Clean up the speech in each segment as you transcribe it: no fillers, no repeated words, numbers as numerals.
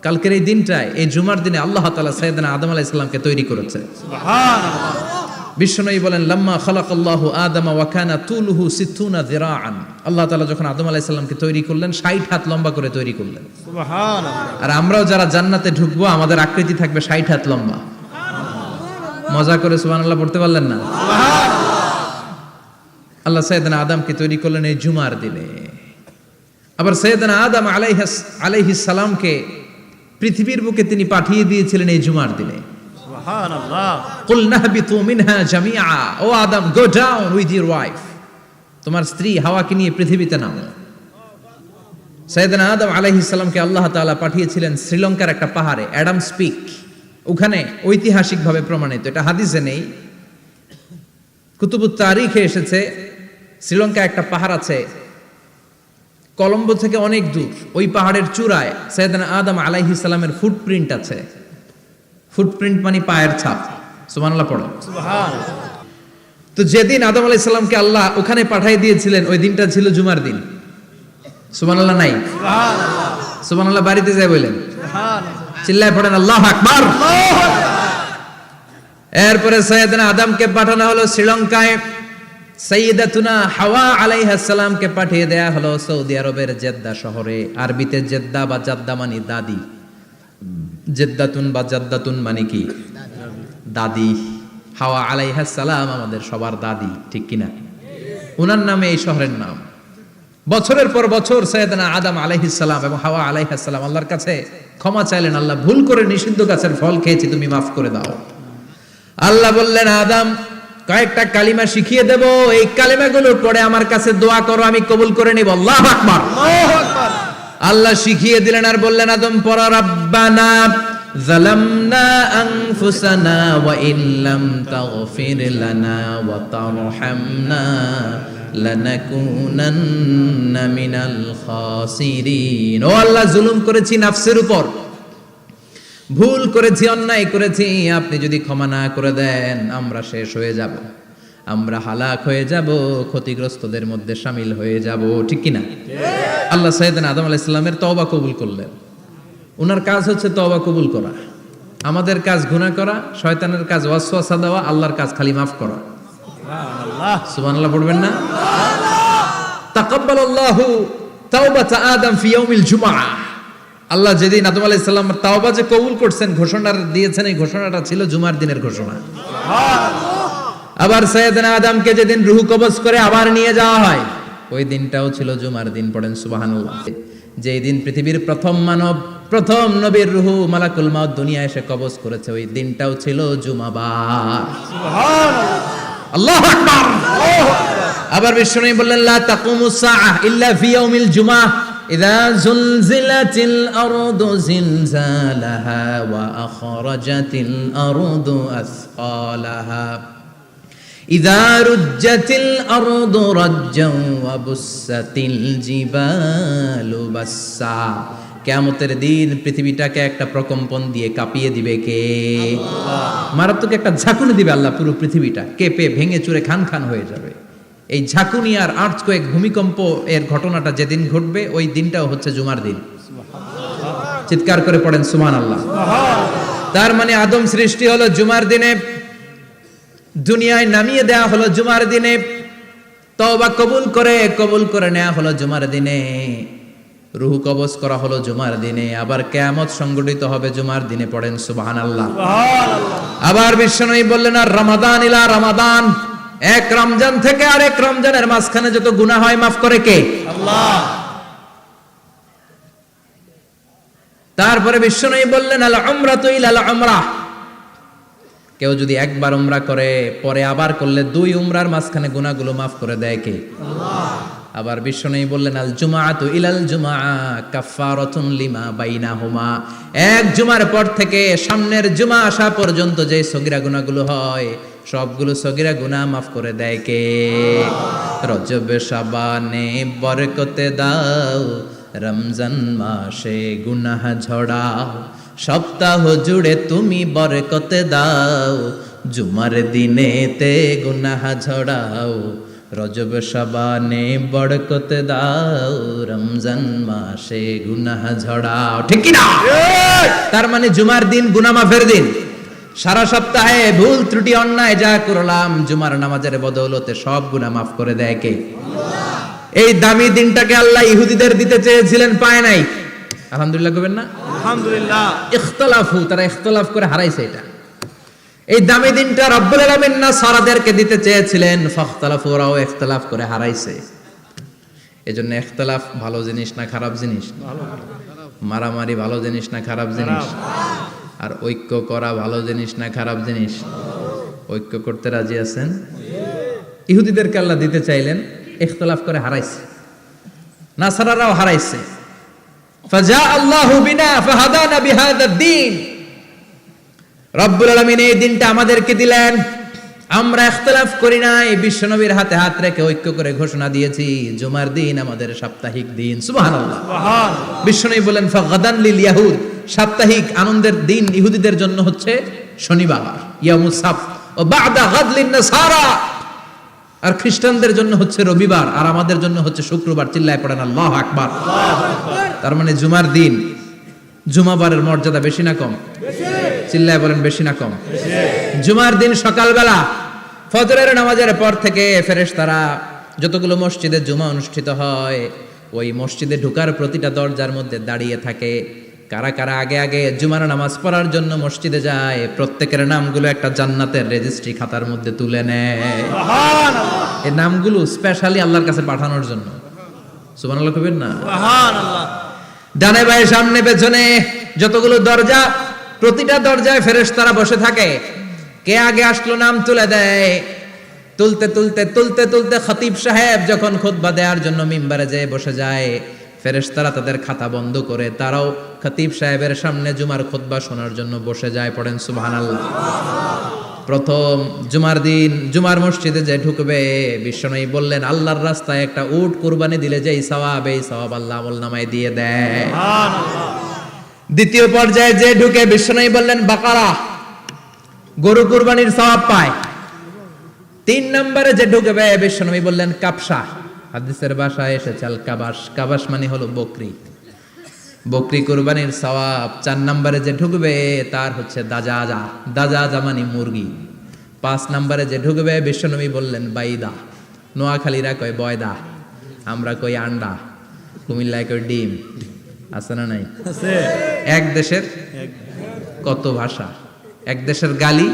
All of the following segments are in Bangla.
কালকের এই দিনটায়, এই জুমার দিনে আল্লাহ তাআলা সাইয়েদনা আদম আলাইহিস সালামকে তৈরি করেছে। সুবহানাল্লাহ। বিশ্বনবী বলেন, লাম্মা খালাকাল্লাহু আদামা ওয়া কানা তুলুহু 60 যিরাআন। আল্লাহ তাআলা যখন আদম আলাইহিস সালামকে তৈরি করলেন, 60 হাত লম্বা করে তৈরি করলেন। সুবহানাল্লাহ। আর আমরাও যারা জান্নাতে ঢুকবো, আমাদের আকৃতি থাকবে 60 হাত লম্বা। মজা করে সুবহানাল্লাহ পড়তে পারলেন না? আল্লাহ সাইয়েদনা আদমকে তৈরি করলেন এই জুমার দিনে। আবার সাইয়েদনা আদম আলাইহিস সালামকে পৃথিবীর বুকে তিনি পাঠিয়ে দিয়েছিলেন এই জুমার দিনে। সুবহানাল্লাহ। কুল নাহবিতু মিনহা জামিআ, ও Adam, go down with your wife, তোমার স্ত্রী হাওয়াকে নিয়ে পৃথিবীতে নামো। সাইয়েদনা আদম আলাইহিস সালামকে আল্লাহ তাআলা পাঠিয়েছিলেন শ্রীলঙ্কার একটা পাহাড়ে, অ্যাডামস পিক। ওখানে ঐতিহাসিকভাবে প্রমাণিত, এটা হাদিসে নেই, কুতুবুত তারিখে এসেছে। শ্রীলঙ্কা একটা পাহাড় আছে, কলম্বো থেকে অনেক দূর। ওই পাহাড়ের চূড়ায় সাইয়েদনা আদম আলাইহিস সালামের ফুটপ্রিন্ট আছে। ফুটপ্রিন্ট মানে পায়ের ছাপ। সুবহানাল্লাহ পড়ো। সুবহানাল্লাহ। তো যেদিন আদম আলাইহিস সালামকে আল্লাহ ওখানে পাঠিয়ে দিয়েছিলেন, ওই দিনটা ছিল জুমার দিন। সুবহানাল্লাহ নাই? সুবহানাল্লাহ। সুবহানাল্লাহ বাড়িতে যায় বলেন, সুবহানাল্লাহ। চিল্লায় পড়েন আল্লাহু আকবার। এরপরে সাইয়েদনা আদমকে পাঠানো হলো শ্রীলঙ্কায়। সাইয়্যিদাতুনা হাওয়া আলাইহিস সালামকে পাঠিয়ে দেয়া হলো সৌদি আরবের জেদ্দা শহরে। আরবিতে জেদ্দা বা জাদ্দা মানে দাদি। জেদ্দাতুন বা জাদ্দাতুন মানে কি? দাদি। হাওয়া আলাইহিস সালাম আমাদের সবার দাদি, ঠিক কিনা? ওনার নামে এই শহরের নাম। বছরের পর বছর সাইয়েদনা আদম আলাইহিস সালাম এবং হাওয়া আলাইহিস সালাম আল্লাহর কাছে ক্ষমা চাইলেন, আল্লাহ ভুল করে নিষিদ্ধ গাছের ফল খেয়েছি, তুমি মাফ করে দাও। আল্লাহ বললেন, আদম, কয়েকটা কালিমা শিখিয়ে দেব, এই কালিমাগুলো পড়ে আমার কাছে দোয়া করো, আমি কবুল করে নিব। আল্লাহু আকবার। আল্লাহু আকবার। আল্লাহ শিখিয়ে দিলেন আর বললেন, আদম পড়ো, রাব্বানা যালামনা আনফুসানা ওয়া ইল্লাম তাগফির লানা ওয়া তারহামনা লানাকুনান্না মিনাল খাসিরিন। ও আল্লাহ, জুলুম করেছি নাফসের উপর, ভুল করেছি, অন্যায় করেছি, আপনি যদি ক্ষমা না করে দেন আমরা শেষ হয়ে যাব, আমরা হালাক হয়ে যাব, ক্ষতিগ্রস্তদের মধ্যে শামিল হয়ে যাব, ঠিক কিনা? আল্লাহ সাইয়েদনা আদম আলাইহিস সালামের তওবা কবুল করলেন। ওনার কাজ হচ্ছে তওবা কবুল করা, আমাদের কাজ গুনাহ করা, শয়তানের কাজ ওয়াসওয়াসা দেওয়া, আল্লাহর কাজ খালি মাফ করা। সুবহানাল্লাহ। সুবহানাল্লাহ পড়বেন না? তাকাব্বালাল্লাহু তাওবাতা আদম ফি ইয়াউমিল জুমআহ। আল্লাহ যেদিন আদম আলাইহিস সালামের তাওবা যে কবুল করছেন, ঘোষণা দিয়েছেন, এই ঘোষণাটা ছিল জুমার দিনের ঘোষণা। আবার সাইয়েদনা আদমকে যেদিন রূহ কবজ করে আবার নিয়ে যাওয়া হয়, ওই দিনটাও ছিল জুমার দিন। পড়েন সুবহানাল্লাহ। যেই দিন পৃথিবীর প্রথম মানব, প্রথম নবীর রূহ মালাকুল মাউত দুনিয়া এসে কবজ করেছে, ওই দিনটাও ছিল জুমাবার। সুবহানাল্লাহ। আল্লাহু আকবার। আবার বিশ্বনবী বললেন, লা তাকুমুস সাআহ ইল্লা ফি ইয়াউমিল জুমআহ ইযা যুলজিলাতিল আরদু জিলজালাহা ওয়া আখরাজাতিল আরদু আসকালাহা ইযা রুজ্জাতিল আরদু রাজ্জান ওয়া বুসাতিল জিবালু বাসসা। কিয়ামতের দিন পৃথিবীটাকে একটা প্রকম্পন দিয়ে কাঁপিয়ে দিবে কে? আল্লাহ। মারাত্মক একটা ঝাঁকুনি দিবে আল্লাহ, পুরো পৃথিবীটা কেঁপে ভেঙে চুরে খান খান হয়ে যাবে। এই ঝাঁকুনি আর আর্থকোয়েক, ভূমিকম্প এর ঘটনাটা যেদিন ঘটবে, ওই দিনটাও হচ্ছে জুমার দিন। চিৎকার করে পড়েন সুবহানাল্লাহ। তার মানে আদম সৃষ্টি হলো জুমার দিনে, দুনিয়ায় নামিয়ে দেয়া হলো জুমার দিনে, তওবা কবুল করে নেওয়া হলো জুমার দিনে, রূহ কবজ করা হলো জুমার দিনে, আবার কিয়ামত সংগঠিত হবে জুমার দিনে। পড়েন সুবহানাল্লাহ। আবার বিশ্বনবী বললেন, আর রমাদান ইলা রমাদান, এক রমজান থেকে আরেক রমজানের মাঝখানে যত গুনাহ হয় মাফ করে কে? আল্লাহ। তারপরে বিশ্বনবী বললেন, আল উমরাতু ইলাল উমরাহ, কেউ যদি একবার উমরা করে পরে আবার করলে 2 উমরার মাঝখানে গুনাহগুলো মাফ করে দেয় কে? আল্লাহ। আবার বিশ্বনবী বললেন, আল জুমআতু ইলাল জুমআহ কাফফারাতুন লিমা বাইনাহুমা, এক জুমার পর থেকে সামনের জুমা আসা পর্যন্ত যে সগীরা গুনাহগুলো হয়, সবগুলো সগীরা গুনাহ মাফ করে দেয় কে? রজব শাবানে বরকতে দাও, রমজান মাসে গুনাহ ঝড়াও, সপ্তাহ জুড়ে তুমি বরকতে দাও, জুমার দিনেতে গুনাহ ঝড়াও, রজব শাবানে বরকতে দাও, রমজান মাসে গুনাহ ঝড়াও, ঠিক কি না? তার মানে জুমার দিন গুনাহ মাফের দিন। সারা সপ্তাহে ভুল ত্রুটি অন্যায় যা করলাম জুমার নামাজের বদৌলতে সব গুনাহ মাফ করে দেয় কে? এই দামি দিনটাকে আল্লাহ ইহুদিদের দিতে চেয়েছিলেন, পায় নাই। আলহামদুলিল্লাহ কইবেন না? আলহামদুলিল্লাহ। ইখতিলাফু, তারা ইখতিলাফ করে হারাইছে এটা। এই দামি দিনটা রব্বুল আলামিন নাসারাদেরকে দিতে চেয়েছিলেন, ফাখতালাফু, ওরাও ইখতিলাফ করে হারাইছে। এজন্য ইখতিলাফ ভালো জিনিস না খারাপ জিনিস? মারামারি ভালো জিনিস না খারাপ জিনিস? আর ঐক্য করা ভালো জিনিস না খারাপ জিনিস? ঐক্য করতে রাজি আছেন? ইহুদিদেরকে আল্লাহ দিতে চাইলেন, ইখতিলাফ করে হারাইছে। নাসারারাও হারাইছে। ফাজা আল্লাহু বিনা ফাহাদানা বিহাদা দ্বীন। রব্বুল আলামিন এই দিনটা আমাদেরকে দিলেন, আমরা ইখতিলাফ করি নাই, বিশ্বনবীর হাতে হাত রেখে ঐক্য করে ঘোষণা দিয়েছি জুমার দিন আমাদের সাপ্তাহিক দিন। সুবহানাল্লাহ। বিশ্বনবী বলেন ফাগাদান লিল ইয়াহুদ, সাপ্তাহিক আনন্দের দিন ইহুদিদের জন্য হচ্ছে শনিবার, ইয়ামুস সাbt, ও বাদা গাদ লিন নাসারা, আর খ্রিস্টানদের জন্য হচ্ছে রবিবার, আর আমাদের জন্য হচ্ছে শুক্রবার। চিল্লায় পড়েন আল্লাহু আকবার। তার মানে জুমার দিন, জুমাবারের মর্যাদা বেশি না কম? চিল্লায় বলেন বেশি না কম? জুমার দিন সকালবেলা ফজরের নামাজের পর থেকে ফেরেশতারা যতগুলো মসজিদে জুমা অনুষ্ঠিত হয় ওই মসজিদে ঢোকার প্রতিটা দরজার মধ্যে দাঁড়িয়ে থাকে। কারা কারা আগে আগে জুমার নামাজ পড়ার জন্য মসজিদে যায়, প্রত্যেকের নামগুলো একটা জান্নাতের রেজিস্ট্রি খাতার মধ্যে তুলে নেয়। এই নামগুলো স্পেশালি আল্লাহর কাছে পাঠানোর জন্য। সুবহানাল্লাহ কইবেন না? সুবহানাল্লাহ। ডানে বায়ে সামনে পেছনে যতগুলো দরজা, প্রতিটা দরজায় ফেরেশতারা বসে থাকে। কে আগে আসলো নাম তুলে দেয়। তুলতে তুলতে তুলতে তুলতে খতিব সাহেব যখন খুতবা দেওয়ার জন্য মিম্বারে যেয়ে বসে যায়, ফেরেশতারা তাদের খাতা বন্ধ করে তারাও খতিব সাহেবের সামনে জুমার খুতবা শোনার জন্য বসে যায়। পড়েন সুবহানাল্লাহ। প্রথম জুমার দিন জুমার মসজিদে যে ঢুকবে, বিশ্বনবী বললেন আল্লাহর রাস্তায় একটা উট কুরবানি দিলে যেই সওয়াব, এই সওয়াব আল্লাহ আমলনামায় দিয়ে দেয়। দ্বিতীয় পর্যায়ে যে ঢুকে, বিশ্বনবী বললেন বাকারা, গরু কুরবানির সওয়াব পায়। 3 নম্বরে যে ঢুকবে, বিশ্বনবী বললেন কাবসা, হাদিসের ভাষায় এসেছে আল কাবাস, কাবাস মানে হলো বকরি, বকরি কুরবানির সওয়াব। 4 নম্বরে যে ঢুকবে তার হচ্ছে দাজাজা, দাজাজা মানে মুরগি। 5 নম্বরে যে ঢুকবে, বিশ্বনবী বললেন বাইদা, নোয়াখালীরা কয় বয়দা, আমরা কই আন্ডা, কুমিল্লায় কই ডিম। আছে না নাই? এক দেশের কত ভাষা, এক দেশের গালি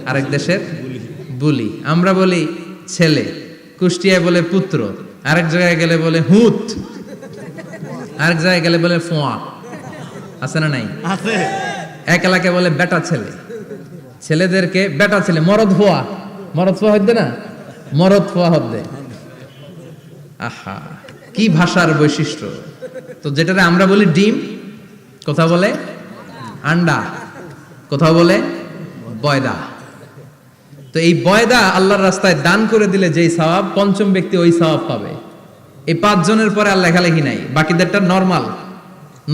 আর এক দেশের বুলি। আমরা বলি ছেলে, কুষ্টিয়ায় বলে পুত্র, আরেক জায়গায় গেলে বলে হুত, আরেক জায়গায় গেলে বলে ফোয়া। আছে না নাই? আছে। এক এলাকায় বলে বেটা ছেলে, ছেলেদেরকে বেটা ছেলে। মরদ ফোয়া, মরদ ফোয়া হইতে না, মরদ ফোয়া হদ্দে। আহা, কি ভাষার বৈশিষ্ট্য। তো যেটারে আমরা বলি ডিম, কোথাও বলে আন্ডা, কোথাও বলে বয়দা। তো এই বয়দা আল্লাহর রাস্তায় দান করে দিলে যেই সওয়াব, পঞ্চম ব্যক্তি ওই সওয়াব পাবে। এই 5 জনের পরে আর লেখালেখি নাই, বাকিদেরটা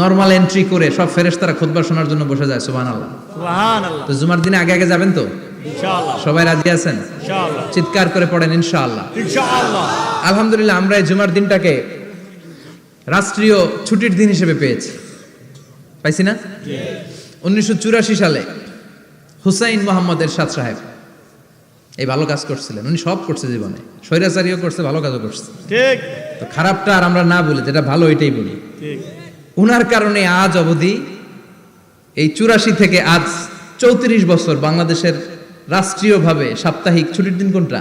নরমাল এন্ট্রি করে সব ফেরেশতারা খুতবা শোনার জন্য বসে যায়। সুবহানাল্লাহ। সুবহানাল্লাহ। তো জুমার দিনে আগে আগে যাবেন তো? ইনশাআল্লাহ। সবাই রাজি আছেন? ইনশাআল্লাহ। চিৎকার করে পড়েন ইনশাআল্লাহ। ইনশাআল্লাহ। আলহামদুলিল্লাহ, আমরা এই জুমার দিনটাকে রাষ্ট্রীয় ছুটির দিন হিসেবে পেয়েছি, পাইছি না? 1984 সালে হুসাইন মোহাম্মদ এরশাদ সাহেব এই ভালো কাজ করছিলেন। উনি সব করছে জীবনে, স্বৈরাচারীও করছে, ভালো কাজও করছে। ঠিক। তো খারাপটা আর আমরা না বলি, যেটা ভালো এটাই বলি। ঠিক। উনার কারণে আজ অবধি এই 84 থেকে আজ 34 বছর বাংলাদেশের রাষ্ট্রীয়ভাবে সাপ্তাহিক ছুটির দিন কোনটা?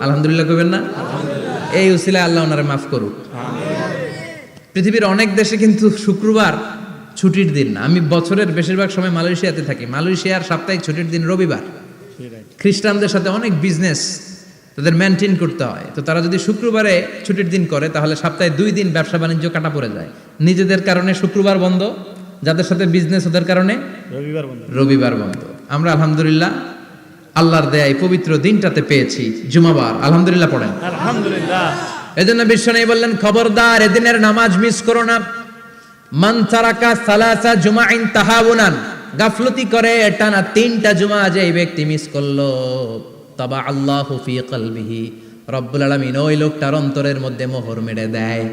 আলহামদুলিল্লাহ কইবেন না? এই উসিলায় আল্লাহ ওনারে মাফ করুক। পৃথিবীর অনেক দেশে কিন্তু শুক্রবার ছুটির দিন না। আমি বছরের বেশিরভাগ সময় মালয়েশিয়াতে থাকি। মালয়েশিয়ার সাপ্তাহিক ছুটির দিন রবিবার। খ্রিস্টানদের সাথে অনেক বিজনেস তাদের মেনটেন করতে হয়। তো তারা যদি শুক্রবারে ছুটির দিন করে তাহলে সপ্তাহে 2 দিন ব্যবসা বাণিজ্য কাটা পড়ে যায়। নিজেদের কারণে শুক্রবার বন্ধ, যাদের সাথে বিজনেস ওদের কারণে রবিবার বন্ধ। আমরা আলহামদুলিল্লাহ আল্লাহর দয়ায় পবিত্র দিনটাতে পেয়েছি জুমাবার। আলহামদুলিল্লাহ পড়েন আলহামদুলিল্লাহ। এজন্য বিশ্বনবী বললেন খবরদার এদিনের নামাজ মিস করো না। মান তারাকা সালাসা জুমাইন তাহাউনান, গাফলতি করে টানা 3টা জুমা যে ব্যক্তি মিস করলো, তাবা আল্লাহু ফি কলবিহি, রব্বুল আলামিন ওই লোকটার অন্তরের মধ্যে মোহর মেরে দেয়।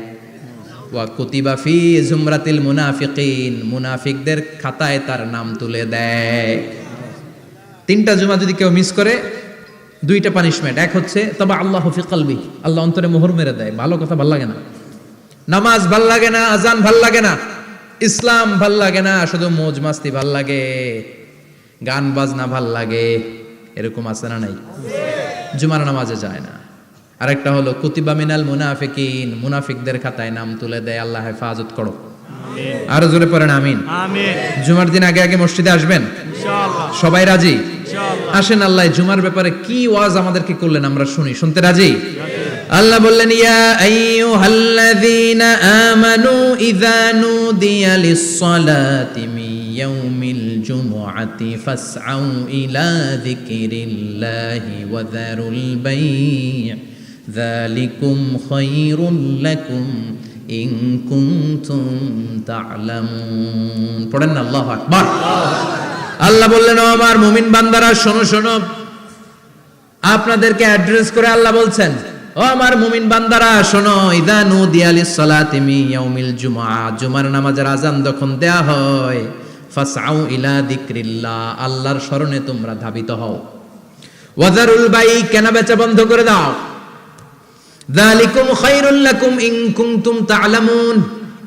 ওয়া কুতিবা ফি জুমরাতিল মুনাফিকিন, মুনাফিকদের খাতায় তার নাম তুলে দেয়। 3টা জুমা যদি কেউ মিস করে 2টা পানিশমেন্ট। এক হচ্ছে তবা আল্লাহু ফি কলবি, আল্লাহ অন্তরে মোহর মেরে দেয়। ভালো কথা ভাল লাগে না, নামাজ ভাল লাগে না, আজান ভাল লাগে না, ইসলাম ভাল লাগে না, শুধু মৌজ মাস্তি ভাল লাগে, গান বাজনা ভাল লাগে, এরকম আছে না নাই? জুমার নামাজে যায় না। আরেকটা হলো কুতিবা মিনাল মুনাফিকিন, মুনাফিকদের খাতায় নাম তুলে দেয়। আল্লাহ হেফাজত করো, আরো জোরে পড়েন আমিন। আমিন। জুমার দিন আগে আগে মসজিদে আসবেন ইনশাআল্লাহ। সবাই রাজি? ইনশাআল্লাহ। আসেন, আল্লাহ জুমার ব্যাপারে কি ওয়াজ আমাদেরকে করলেন আমরা শুনি। শুনতে রাজি? আল্লাহ বললেন ইয়া আইয়ুহাল্লাযীনা আমানু ইযা নুদিয়া লিস-সালাতি মিন ইয়াউমিল জুমআতি ফাসআউ ইলা যিকরিল্লাহি ওয়া যারুল বাই', যালিকুম খায়রুল লাকুম ইন কুনতুম তা'লামুন। পড়েন না আল্লাহু আকবার। আল্লাহ বললেন ও আমার মুমিন বান্দারা শোনো শোনো, আপনাদেরকে অ্যাড্রেস করে আল্লাহ বলছেন ও আমার মুমিন বান্দারা শোনো, ইযা নুদিয়া লিস-সালাতি মিন ইয়াউমিল জুমআ, জুমার নামাজের আযান যখন দেয়া হয়, ফাসআউ ইলা যিকরিল্লাহ, আল্লাহর স্মরণে তোমরা ধাবিত হও। ওয়া যারুল বাই', কেনা বেচা বন্ধ করে দাও। যালিকুম খায়রুল লাকুম ইন কুনতুম তা'লামুন,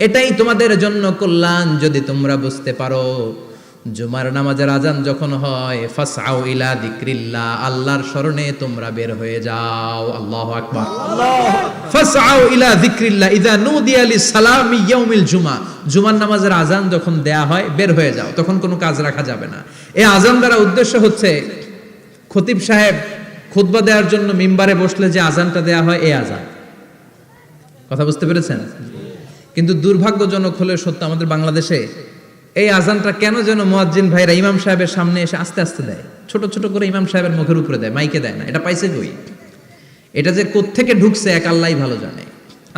এটাই তোমাদের জন্য কল্যাণ যদি তোমরা বুঝতে পারো। জুমার নামাজের আযান যখন হয়, ফাসআউ ইলা যিকরিল্লাহ, আল্লাহর স্মরণে তোমরা বের হয়ে যাও। আল্লাহু আকবার। ফাসআউ ইলা যিকরিল্লাহ ইযা নুদিয়া লিস-সালামি ইয়াউমিল জুমআ, জুমার নামাজের আযান যখন দেয়া হয় বের হয়ে যাও, তখন কোনো কাজ রাখা যাবে না। এই আযান দ্বারা উদ্দেশ্য হচ্ছে খতিব সাহেব খুতবা দেওয়ার জন্য মিম্বারে বসলে যে আযানটা দেয়া হয়, এই আযান। কথা বুঝতে পেরেছেন? কিন্তু দুর্ভাগ্যজনক হলে সত্য, আমাদের বাংলাদেশে এই আযানটা কেন যেন মুয়াজ্জিন ভাইরা ইমাম সাহেবের সামনে এসে আস্তে আস্তে দেয়, ছোট ছোট করে ইমাম সাহেবের মুখের উপরে দেয়, মাইকে দেয় না। এটা পাইছে কই? এটা যে কোত্থেকে ঢুকছে এক আল্লাহই ভালো জানে।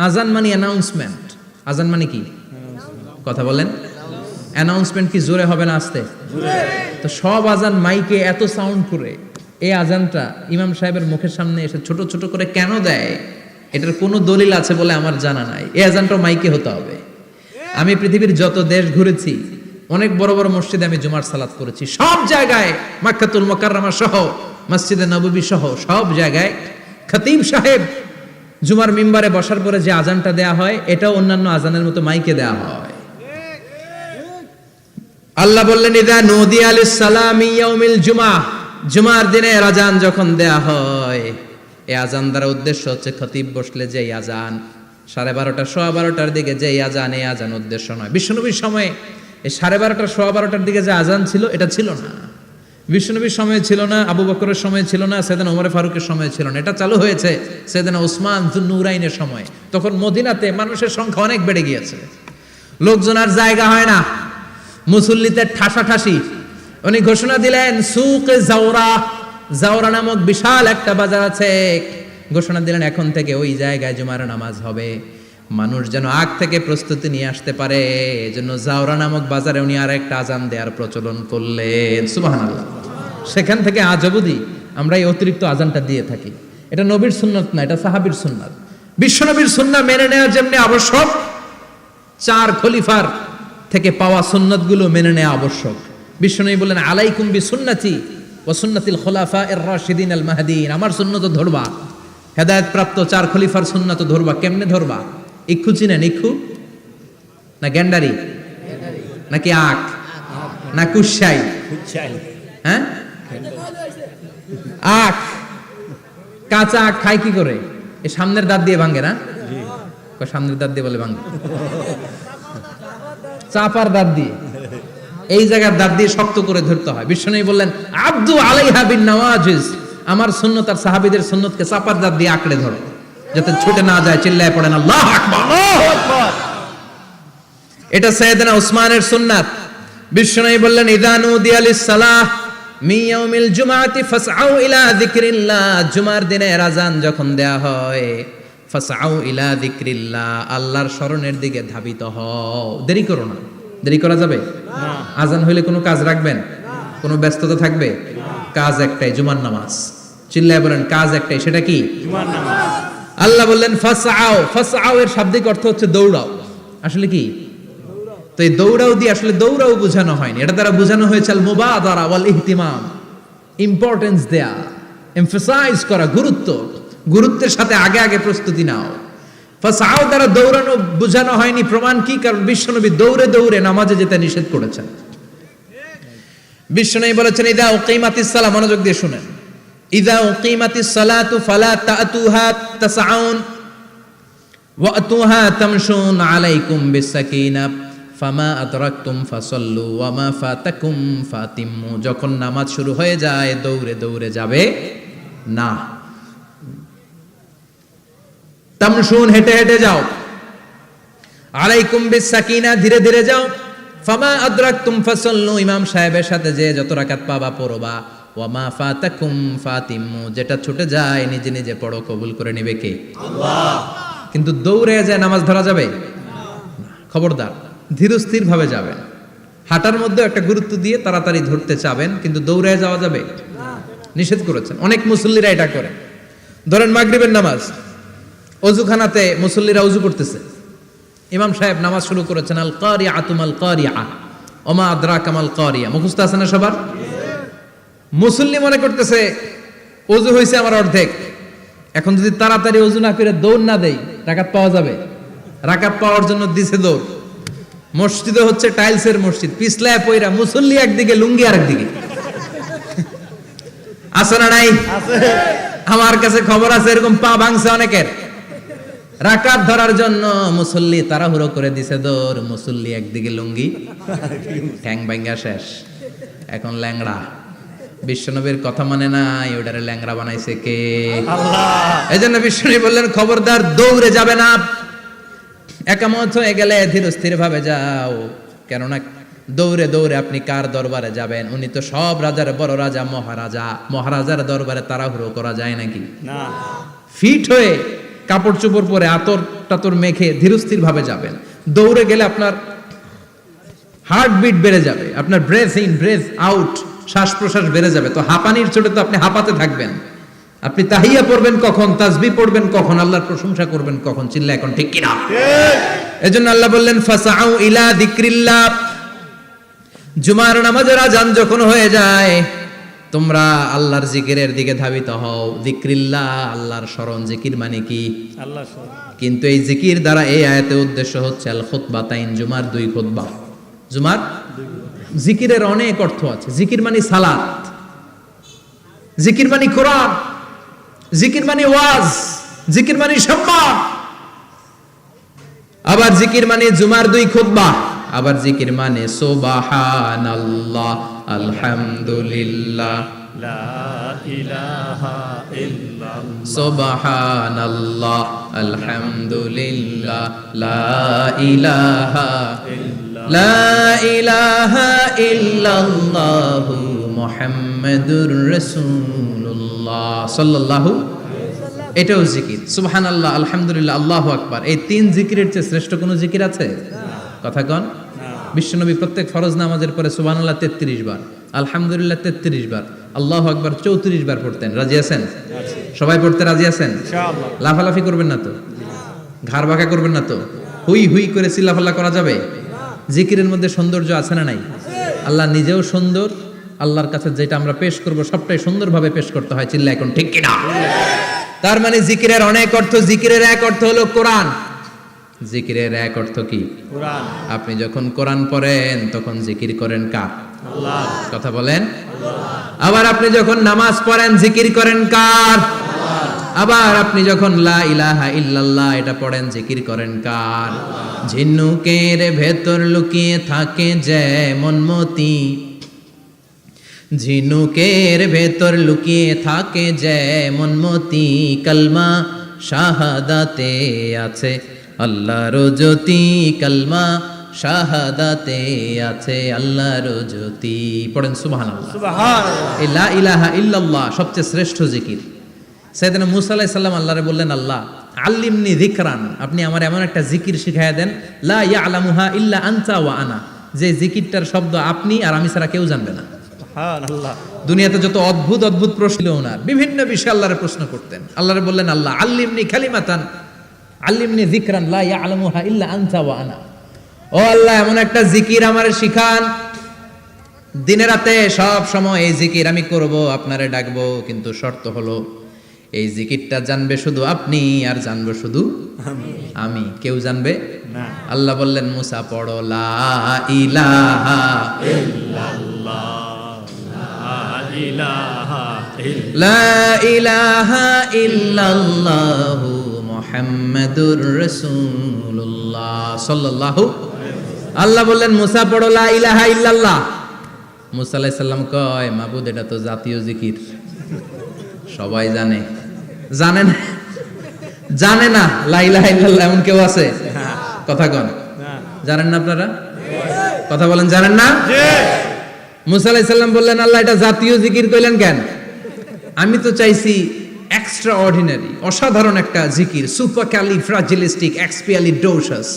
আযান মানে অ্যানাউন্সমেন্ট। আযান মানে কি? কথা বলেন। অ্যানাউন্সমেন্ট কি জোরে হবে না আস্তে? তো সব আযান মাইকে এত সাউন্ড করে, এই আযানটা ইমাম সাহেবের মুখের সামনে এসে ছোট ছোট করে কেন দেয়? এটার কোনো দলিল আছে বলে আমার জানা নাই। এই আযানটাও মাইকে হতে হবে। আমি পৃথিবীর যত দেশ ঘুরেছি, অনেক বড় বড় মসজিদে আমি জুমার সালাত করেছি, সব জায়গায় মক্কাতুল মুকাররমা সহ মসজিদে নববী সহ সব জায়গায় খতিব সাহেব জুমার মিম্বারে বসার পরে যে আযানটা দেয়া হয়, এটাও অন্যান্য আযানের মতো মাইকে দেয়া হয়। আল্লাহ বললেন ইযা নুদিয়া লিস-সালামি ইয়াউমিল জুমআ, জুমার দিনে আযান যখন দেয়া হয়, এই আযান দ্বারা উদ্দেশ্য হচ্ছে খতিব বসলে যে আযান 12:30 সোয়া 12টার দিকে যে আযান, এই আযান উদ্দেশ্য নয়। বিশ্বনবীর সময়ে এই 12:30 সোয়া 12টার দিকে যে আযান ছিল, এটা ছিল না। বিশ্বনবীর সময়ে ছিল না, আবু বকরের সময়ে ছিল না, সাইয়েদনা ওমর ফারুকের সময়ে ছিল না। এটা চালু হয়েছে সাইয়েদনা উসমান যুন্নুরাইনের সময়। তখন মদিনাতে মানুষের সংখ্যা অনেক বেড়ে গিয়েছে, লোকজন আর জায়গা হয় না, মুসল্লিতে ঠাসাঠাসি। উনি ঘোষণা দিলেন সুকে জাওরা, জাওরা নামক বিশাল একটা বাজার আছে, ঘোষণা দিলেন এখন থেকে ওই জায়গায় জুমার নামাজ হবে। মানুষ যেন আগ থেকে প্রস্তুতি নিয়ে আসতে পারে, এজন্য জাওরা নামক বাজারে উনি আর একটা আযান দেওয়ার প্রচলন করলেন। সুবহানাল্লাহ। সেখান থেকে আজ অবধি আমরা এই অতিরিক্ত আযানটা দিয়ে থাকি। এটা নবীর সুন্নাত না, এটা সাহাবীর সুন্নাত। বিশ্বনবীর সুন্নাহ মেনে নেওয়া যেমনি আবশ্যক, 4 খলিফার থেকে পাওয়া সুন্নাতগুলো মেনে নেওয়া আবশ্যক। বিশ্বনবী বললেন আলাইকুম বিসুন্নতি ওয়া সুন্নাতিল খুলাফায়ে রাশিদিন আল মাহদিন, আমার সুন্নাত ধরবা, হেদায়েত প্রাপ্ত 4 খলিফার সুন্নাত ধরবা। কেমনে ধরবা? ইক্ষু চিনেন? ইক্ষু না গ্যান্ডারি নাকি আখ না কুশাই? হ্যাঁ, আখ। কাঁচা আখ খায় কি করে? এই সামনের দাঁত দিয়ে ভাঙে না? সামনের দাঁত দিয়ে বলে ভাঙে, চাপার দাঁত দিয়ে, এই জায়গার দাঁত দিয়ে শক্ত করে ধরতে হয়। বিশ্বনবী বললেন আব্দু আলাইহা বিন নওয়াজিজ, আমার সুন্নাত আর সাহাবীদের সুন্নাতকে চাপার দাঁত দিয়ে আঁকড়ে ধরো, যাতে ছুটে না যায়। চিল্লায় পড়েন আল্লাহু আকবার। এটা সাইয়েদনা উসমানের সুন্নাত। বিশ্বনবী বললেন ইযা নুদিয়া লিস-সালাহ মিন ইয়াউমিল জুমআতি ফাসআউ ইলা যিকরিল্লাহ, জুমার দিনে আযান যখন দেয়া হয়, ফাসআউ ইলা যিকরিল্লাহ, আল্লাহর স্মরণের দিকে ধাবিত হও। দেরি করো না। দেরি করা যাবে না। আযান হইলে কোনো কাজ রাখবেন? কোনো ব্যস্ততা থাকবে? কাজ একটাই, জুমার নামাজ। চিল্লায় বলেন কাজ একটাই, সেটা কি? জুমার নামাজ। আল্লাহ বললেন ফাসআউ, ফাসআউ এর শাব্দিক অর্থ হচ্ছে দৌড়াও। আসলে কি? তো এই দৌড়াও দিয়ে আসলে দৌড়াও বোঝানো হয়নি, এটা দ্বারা বোঝানো হয়েছে আল মুবাদারা ওয়াল ইহতিমাম, ইম্পর্টেন্স দেয়া, এমফাসাইজ করা, গুরুত্বের সাথে আগে আগে প্রস্তুতি নাও। ফাসাও দ্বারা দৌড়ানো বোঝানো হয়নি, প্রমাণ কি? কারণ বিশ্বনবী দৌড়ে দৌড়ে নামাজে যেতে নিষেধ করেছেন। বিশ্বনবী বলেছেন ইদা উকিমাতিস সালাহ, মনোযোগ দিয়ে শুনেন, ইদা উকিমাতিস সালাতু ফালা তাতুহা তাসআউন ওয়া আতুহা তামশুন আলাইকুম বিসাকিনাহ ফামা আদরাকতুম ফাসাল্লু ওয়া মা ফাতাকুম ফাতিম্মু। যখন নামাজ শুরু হয়ে যায় দৌড়ে দৌড়ে যাবে না, তামশুন হেঁটে হেঁটে যাও, আলাইকুম বিসাকিনা ধীরে ধীরে যাও, ফামা আদরাকতুম ফাসাল্লু ইমাম সাহেবের সাথে যে যত রাকাত পাবা পড়বা, ওয়া মা ফাতাকুম ফাতিম্মু যেটা ছুটে যায় নিজে নিজে পড়ো, কবুল করে নেবে কে? আল্লাহ। কিন্তু দৌড়ে যায় নামাজ ধরা যাবে না, খবরদার ধীরস্থির ভাবে যাবেন। হাঁটার মধ্যে একটা গুরুত্ব দিয়ে তাড়াতাড়ি ধরতে চাবেন, কিন্তু দৌড়ে যাওয়া যাবে না, নিষেধ করেছেন। অনেক মুসল্লিরা এটা করে। ধরেন মাগরিবের নামাজ, অজুখানাতে মুসল্লিরা ওযু করতেছে, ইমাম সাহেব নামাজ শুরু করেছেন আল কারিআতু মাল কারিআ ওমা আদরাকা মাল কারিআ, মুখস্থ আছে না সবার? মুসল্লি মনে করতেছে ওযু হয়েছে আমার অর্ধেক, এখন যদি তাড়াতাড়ি ওযু না করে দৌড় না দেই রাকাত পাওয়া যাবে? রাকাত পাওয়ার জন্য দিছে দৌড়। মসজিদে হচ্ছে টাইলসের মসজিদ, পিছলায় পয়রা মুসল্লি একদিকে, লুঙ্গি আরেকদিকে। আছে না নাই? আমার কাছে খবর আছে এরকম পা ভাঙছে অনেকের। রাকাত ধরার জন্য মুসল্লি তাড়াহুড়ো করে দিছে দৌড়, মুসল্লি একদিকে লুঙ্গি, ঠ্যাং ভাঙা শেষ, এখন ল্যাংড়া। বিশ্বনবীর কথা মানে নাই, ওটারে ল্যাংড়া বানাইছে কে? আল্লাহ। এজন্য বিশ্বনবী বললেন খবরদার দৌড়ে যাবে না, একামত হয়ে গেলে ধীরস্থির ভাবে যাও। কেননা দৌড়ে দৌড়ে আপনি কার দরবারে যাবেন? উনি তো সব রাজার বড় রাজা, মহারাজা। মহারাজার দরবারে তাড়াহুড়ো করা যায় নাকি? না। ফিট হয়ে কাপড় চোপড় পরে আতর টাতর মেখে ধীরস্থির ভাবে যাবেন। দৌড়ে গেলে আপনার হার্টবিট বেড়ে যাবে, আপনার ব্রেথ ইন ব্রেথ আউট, শ্বাস প্রশ্বাস বেড়ে যাবে। তো হাঁপানির চোটে তো আপনি হাঁপাতে থাকবেন। আপনি তাহিয়া পড়বেন কখন, তাসবিহ পড়বেন কখন, আল্লাহর প্রশংসা করবেন কখন? চিল্লা এখন ঠিক কিনা? এজন্য আল্লাহ বললেন ফাসাউ ইলা যিকরিল্লাহ, জুমার নামাজের আযান যখন হয়ে যায় তোমরা আল্লাহর জিকিরের দিকে ধাবিত হও। যিকরিল্লাহ, আল্লাহর স্মরণ। জিকির মানে কি? আল্লাহর স্মরণ। কিন্তু এই জিকির দ্বারা এই আয়াতের উদ্দেশ্য হচ্ছে আল খুতবাতাইন, জুমার দুই খুতবা। জুমার জিকিরের অনেক অর্থ আছে। জিকির মানে সালাত, জিকির মানে কোরআন, জিকির মানে ওয়াজ, জিকির মানে সম্মান। আবার জিকির মানে জুমার দুই খুতবা। আবার জিকির মানে সুবহানাল্লাহ, আলহামদুলিল্লাহ, লা ইলাহা ইল্লাল্লাহ, সুবহানাল্লাহ, আলহামদুলিল্লাহ, লা ইলাহা ইল্লাল্লাহ, লা ইলাহা ইল্লাল্লাহু মুহাম্মাদুর রাসূলুল্লাহ সাল্লাল্লাহু। এটাও জিকির। সুবহানাল্লাহ, আলহামদুলিল্লাহ, আল্লাহু আকবার। এই তিন জিকিরের চেয়ে শ্রেষ্ঠ কোনো জিকির আছে? কথা কন। বিশ্বনবী প্রত্যেক ফরজ নামাজের পরে সুবহানাল্লাহ 33 বার, আলহামদুলিল্লাহ 33 বার, আল্লাহু আকবার 34 বার পড়তেন। রাজি আছেন? সবাই পড়তে রাজি আছেন? ইনশাআল্লাহ। লাফালাফি করবেন না তো? ঘাড় বাঁকা করবেন না তো? হুই হুই করে চিল্লাফাল্লা করা যাবে? জিকিরের মধ্যে সৌন্দর্য আছে না নাই? আল্লাহ নিজেও সুন্দর। আল্লাহর কাছে যেটা আমরা পেশ করব সবটাই সুন্দরভাবে পেশ করতে হয়। চিল্লা এখন ঠিক কিনা? তার মানে জিকিরের অনেক অর্থ। জিকিরের এক অর্থ হলো কোরআন। জিকিরের এক অর্থ কি? কোরআন। আপনি যখন কোরআন পড়েন তখন জিকির করেন কার? আল্লাহ। কথা বলেন। আল্লাহ। আবার আপনি যখন নামাজ পড়েন জিকির করেন কার? আল্লাহ। আবার আপনি যখন লা ইলাহা ইল্লাল্লাহ এটা পড়েন জিকির করেন কার? আল্লাহ। ঝিনুকের ভেতর লুকিয়ে থাকে যেমন মতি, ঝিনুকের ভেতর লুকিয়ে থাকে যেমন মতি, কালমা শাহাদাতে আছে আল্লাহর জ্যোতি, কালমা শাহাদাতে আছে আল্লাহর জ্যোতি। পড়েন সুবহানাল্লাহ। সুবহানাল্লাহ। এই লা ইলাহা ইল্লাল্লাহ সবচেয়ে শ্রেষ্ঠ জিকির। সাইয়েদনা মুসা আলাইহিস সালাম আল্লাহরে বললেন, আল্লাহ আল্লিমনি যিকরান, আপনি আমার এমন একটা জিকির শিখায়া দেন, লা ইয়ালামুহা ইল্লা আনতা ওয়া আনা, যে জিকিরটার শব্দ আপনি আর আমি ছাড়া কেউ জানবে না। সুবহানাল্লাহ। দুনিয়াতে যত অদ্ভুত অদ্ভুত প্রশ্ন ওনার, বিভিন্ন বিষয়ে আল্লাহরে প্রশ্ন করতেন। আল্লাহরে বললেন, আল্লাহ আল্লিমনি কালিমাতান, আল্লিমনি যিকরান লা ইয়ালামুহা ইল্লা আনতা ওয়া আনা, ও আল্লাহ এমন একটা জিকির আমারে শিখান, দিনে রাতে সব সময় এই জিকির আমি করব, আপনারে ডাকবো, কিন্তু শর্ত হলো এই জিকিরটা জানবে শুধু আপনি আর জানবো শুধু আমি, কেউ জানবে না। আল্লাহ বললেন মুসা পড়ো লা ইলাহা ইল্লাল্লাহ, লা ইলাহা লা ইলাহা ইল্লাল্লাহু মুহাম্মাদুর রাসূলুল্লাহ সাল্লাল্লাহু। আল্লাহ বললেন মুসা পড়ো লা ইলাহা ইল্লাল্লাহ। মুসা আলাইহিস সালাম কয় মাবুদ এটা তো জাতীয় জিকির, সবাই জানে। জানে না, জানে না লা ইলাহা ইল্লাল্লাহ এমন কেউ আছে? কথা কন, জানেন না আপনারা? কথা বলেন, জানেন না? মুসা আলাইহিস সালাম বললেন আল্লাহ এটা জাতীয় জিকির কইলেন কেন? আমি তো চাইছি এক্সট্রা অর্ডিনারি, অসাধারণ একটা জিকির, সুপারক্যালিফ্রাজিলিস্টিক এক্সপিয়ালিডোসাস,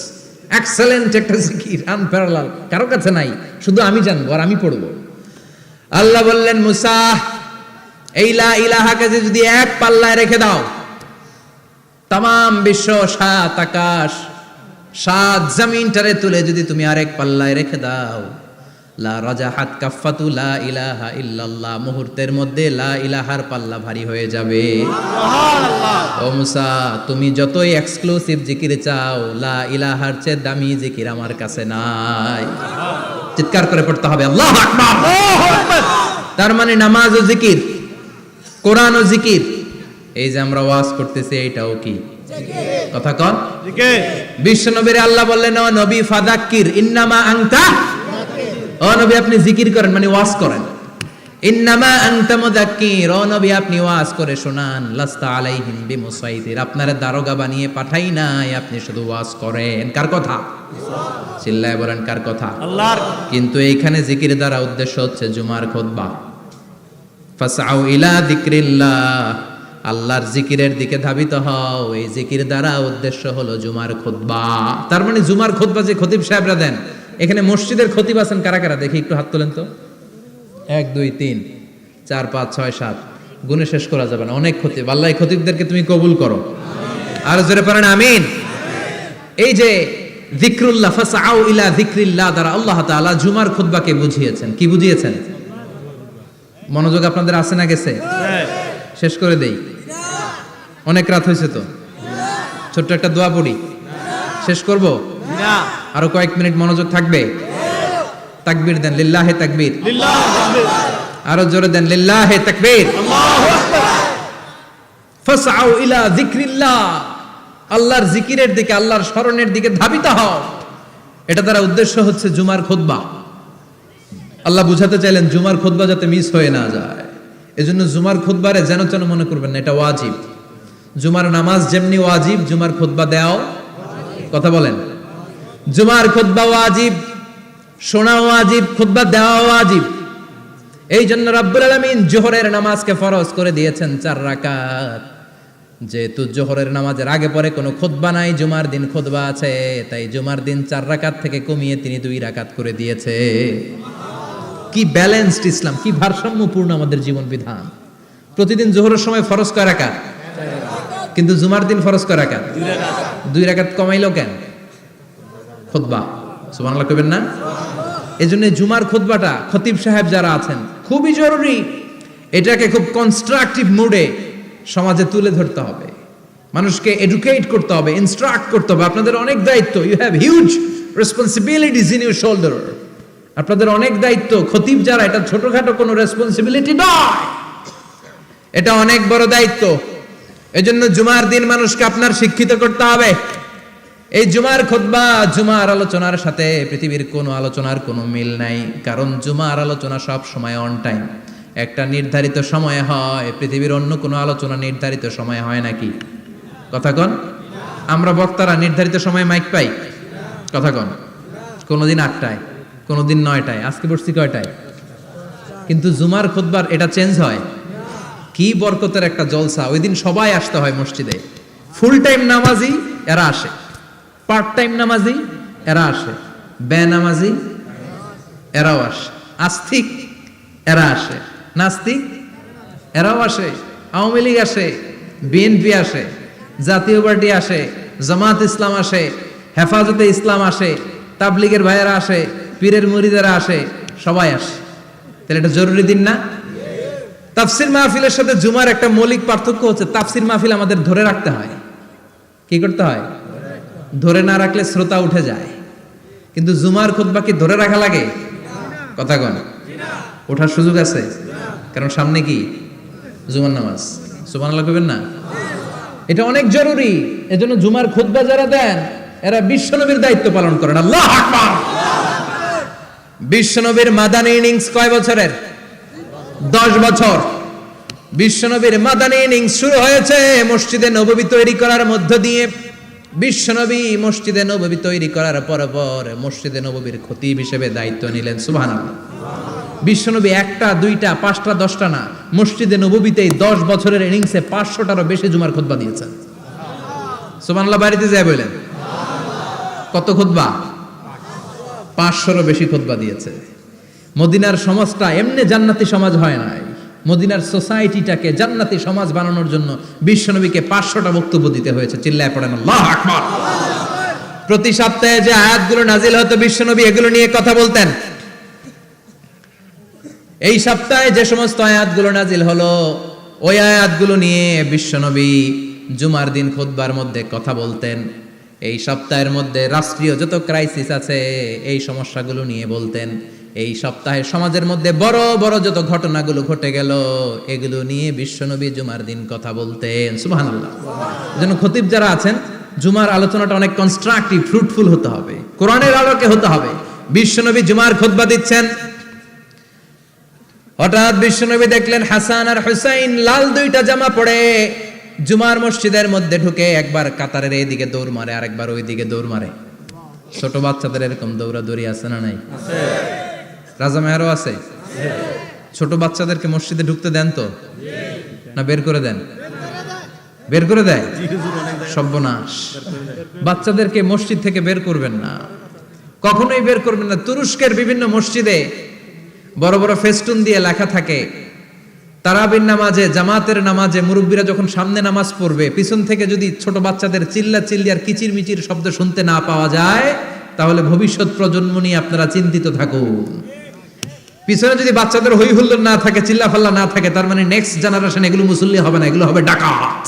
এক্সেলেন্ট একটা জিকির, আনপ্যারালাল, কারো কাছে নাই, শুধু আমি জানবো আর আমি পড়বো। আল্লাহ বললেন মুসা এই লা ইলাহাকে যদি এক পাল্লায় রেখে দাও, তামাম বিশ্ব, সাত আকাশ, সাত জমিনটারে তুলে যদি তুমি আরেক পাল্লায় রেখে দাও, লা রাজাহাত কাফাতু লা ইলাহা ইল্লাল্লাহ, মুহূর্তের মধ্যে লা ইলাহার পাল্লা ভারী হয়ে যাবে। ও মুসা তুমি যতই এক্সক্লুসিভ জিকির চাও, লা ইলাহার চেয়ে দামি জিকির আমার কাছে নাই। চিৎকার করে পড়তে হবে আল্লাহু আকবার। তার মানে নামাজ ও জিকির, কোরআন ও জিকির, এই যে আমরা ওয়াজ করতেছি এইটাও কি কথা কন? বিশ্ব নবীর আল্লাহ বললেন ও নবী ফাযাক্কির ইন্নামা আনতা, ও নবী আপনি জিকির করেন মানে ওয়াজ করেন। ইন্নামা আনতা মুযাক্কির, ও নবী আপনি ওয়াজ করে শোনান। লাস্তা আলাইহিম বিমুসাইতির, আপনারে দারোগা বানিয়ে পাঠাই নাই, আপনি শুধু ওয়াজ করেন। কার কথা? চিল্লায় বলেন কার কথা? আল্লাহর। কিন্তু এইখানে জিকির দ্বারা উদ্দেশ্য হচ্ছে জুমার খুতবা। ফাসআউ ইলা যিকরিল্লাহ, আল্লাহর জিকিরের দিকে ধাবিত হও, এই জিকির দ্বারা উদ্দেশ্য হলো জুমার খুতবা। তার মানে জুমার খুতবা যে খতিব সাহেবরা দেন, এখানে মসজিদের খতিব আছেন কারা কারা দেখি একটু হাত তোলেন তো। 1 2 3 4 5 6 7 গুণে শেষ করা যাবে না, অনেক খতিব। আল্লাহ এই খতিবদেরকে তুমি কবুল করো, আর জোরে পড়েন আমিন। এই যে যিকরুল্লাহ, ফাসআউ ইলা যিকরিল্লাহ দ্বারা আল্লাহ তাআলা জুমার খুতবাকে বুঝিয়েছেন। কি বুঝিয়েছেন? মনোযোগ আপনাদের আছে না গেছে? শেষ করে দেই, অনেক রাত হয়েছে তো। ছোট্ট একটা দোয়া পড়ি, শেষ করব না, আরো কয়েক মিনিট মনোযোগ থাকবে। তাকবীর দেন, লিল্লাহে তাকবীর। আরো জোরে দেন, লিল্লাহে তাকবীর। ফাসআউ ইলা যিকরিল্লাহ, আল্লাহর জিকিরের দিকে, আল্লাহর স্মরণের দিকে ধাবিত হও। এটা দ্বারা উদ্দেশ্য হচ্ছে জুমার খুতবা। আল্লাহ বুঝাতে চাইলেন জুমার খুতবা যাতে মিস হয়ে না যায়, এজন্য জুমার খুতবারে যেন তেন মনে করবেন না, এটা ওয়াজিব। জুমার নামাজ যেমনি ওয়াজিব, জুমার খুতবা দেওয়াও, কথা বলেন, জুমার খুতবা ওয়াজিব, শোনা ওয়াজিব, খুতবা দেওয়া ওয়াজিব। এই জন্য রাব্বুল আলামিন জোহরের নামাজকে ফরজ করে দিয়েছেন 4 রাকাত। যেহেতু জোহরের নামাজের আগে পরে কোনো খুতবা নাই, জুমার দিন খুতবা আছে, তাই জুমার দিন 4 রাকাত থেকে কমিয়ে তিনি 2 রাকাত করে দিয়েছে। কি ব্যালেন্সড ইসলাম, কি ভারসাম্যপূর্ণ আমাদের জীবন বিধান। প্রতিদিন জোহরের সময় ফরজ কয় রাকাত, কিন্তু জুমার দিন ফরজ কয় রাকাত? 2 রাকাত কমাইলো কেন? খুতবা, সুবহানাল্লাহ কইবেন না? এজন্য জুমার খুতবাটা খতিব সাহেব যারা আছেন খুবই জরুরি। এটাকে খুব কনস্ট্রাকটিভ মুডে সমাজে তুলে ধরতে হবে, মানুষকে এডুকেট করতে হবে, ইনস্ট্রাক্ট করতে হবে। আপনাদের অনেক দায়িত্ব, you have huge responsibilities in your shoulder. আপনাদের অনেক দায়িত্ব। খতিব যারা, এটা ছোটখাটো কোনো রেসপন্সিবিলিটি নয়, এটা অনেক বড় দায়িত্ব। এজন্য জুমার দিন মানুষকে আপনার শিক্ষিত করতে হবে। এই জুমার খুতবা, জুমার আলোচনার সাথে পৃথিবীর কোনো আলোচনার কোনো মিল নাই, কারণ জুমার আলোচনা সব সময় অন টাইম, একটা নির্ধারিত সময় হয়। পৃথিবীর অন্য কোনো আলোচনা নির্ধারিত সময় হয় নাকি? কথা কন। আমরা বক্তারা নির্ধারিত সময়ে মাইক পাই? কথা কন। কোনোদিন 8টায়, কোনোদিন 9টায়, আজকে বসছি কয়টায়? কিন্তু জুমার খুতবার এটা চেঞ্জ হয়। কি বরকতের একটা জলসা! ওই দিন সবাই আসতে হয় মসজিদে। ফুল টাইম নামাজি এরা আসে, পার্ট টাইম নামাজি এরা আসে, বেনামাজি এরাও আসে, আস্তিক এরা আসে, নাস্তিক এরাও আসে, আওয়ামী লীগ আসে, বিএনপি আসে, জাতীয় পার্টি আসে, জামাত ইসলাম আসে, হেফাজতে ইসলাম আসে, তাবলীগের ভাইয়েরা আসে, পীরের মুরিদেরা আসে, সবাই আসে। তাহলে এটা জরুরি দিন না? তাফসির মাহফিলের সাথে জুমার একটা মৌলিক পার্থক্য হচ্ছে, তাফসির মাহফিল আমাদের ধরে রাখতে হয়। কি করতে হয়? ধরে না রাখলে শ্রোতা উঠে যায়। কিন্তু জুমার খুতবা কি ধরে রাখা লাগে? কথা কন, ওঠার সুযোগ আছে? কারণ সামনে কি জুমার নামাজ। সুবহানাল্লাহ কইবেন না? এটা অনেক জরুরি। এজন্য জুমার খুতবা যারা দেন এরা বিশ্বনবীর দায়িত্ব পালন করেন। আল্লাহু আকবার। বিশ্বনবীর মাদানী ইনিংস কয় বছরের? 10 বছর। বিশ্বনবীর মাদানী ইনিংস শুরু হয়েছে মসজিদে নববী তৈরি করার মধ্য দিয়ে। বিশ্বনবী মসজিদে নববী তৈরি করার পর মসজিদে নববীর খতিব হিসেবে দায়িত্ব নিলেন। সুবহানাল্লাহ। বিশ্বনবী একটা, দুইটা, পাঁচটা, 10টা না, মসজিদে নববীতেই 10 বছরের ইনিংসে 500টারও বেশি জুমার খুতবা দিয়েছেন। সুবহানাল্লাহ। বাড়িতে যায় বলেন কত খুতবা? 500রও বেশি খুতবা দিয়েছে। মদিনার সমাজটা এমনি জান্নাতি সমাজ হয় নাই। মদিনার সোসাইটিটাকে জান্নাতি সমাজ বানানোর জন্য বিশ্বনবীকে 500টা বক্তব্য দিতে হয়েছে। চিল্লায় পড়েন আল্লাহু আকবার। প্রতি সপ্তাহে যে আয়াতগুলো নাজিল হতো বিশ্বনবী এগুলো নিয়ে কথা বলতেন। এই সপ্তাহে যে সমস্ত আয়াতগুলো নাজিল হলো ওই আয়াতগুলো নিয়ে বিশ্বনবী জুমার দিন খুতবার মধ্যে কথা বলতেন। এই সপ্তাহের মধ্যে রাষ্ট্রীয় যত ক্রাইসিস আছে এই সমস্যাগুলো নিয়ে বলতেন। এই সপ্তাহে সমাজের মধ্যে বড় বড় যত ঘটনাগুলো ঘটে গেল এগুলো নিয়ে বিশ্বনবী জুমার দিন কথা বলতেন। সুবহানাল্লাহ। এজন্য খতিব যারা আছেন জুমার আলোচনাটা অনেক কনস্ট্রাকটিভ, ফ্রুটফুল হতে হবে, কোরআনের আলোকে হতে হবে। বিশ্বনবী জুমার খুতবা দিচ্ছেন, হঠাৎ বিশ্বনবী দেখলেন হাসান আর হুসাইন লাল 2টা জামা পরে জুমার মসজিদের মধ্যে ঢুকে একবার কাতারের এইদিকে দৌড় মারে আর একবার ওইদিকে দৌড় মারে। ছোট বাচ্চাদের এরকম দৌড়াদৌড়ি আছে না নাই? রাজা মেয়ারও আছে। ছোট বাচ্চাদেরকে মসজিদে ঢুকতে দেন তো না বের করে দেন? বের করে দেয়। সর্বনাশ। বাচ্চাদেরকে মসজিদ থেকে বের করবেন না, কখনোই বের করবেন না। তুরস্কের বিভিন্ন মসজিদে বড় বড় ফেস্টুন দিয়ে লেখা থাকে তারাবির নামাজে, জামাতের নামাজে মুরব্বীরা যখন সামনে নামাজ পড়বে পিছন থেকে যদি ছোট বাচ্চাদের চিল্লা চিল্লি আর কিচির মিচির শব্দ শুনতে না পাওয়া যায় তাহলে ভবিষ্যৎ প্রজন্ম নিয়ে আপনারা চিন্তিত থাকুন। পিছনে যদি বাচ্চাদের হই হুল্লোড় না থাকে, চিল্লা ফাল্লা না থাকে, তার মানে নেক্সট জেনারেশন এগুলো মুসল্লি হবে না, এগুলো হবে ডাকাত।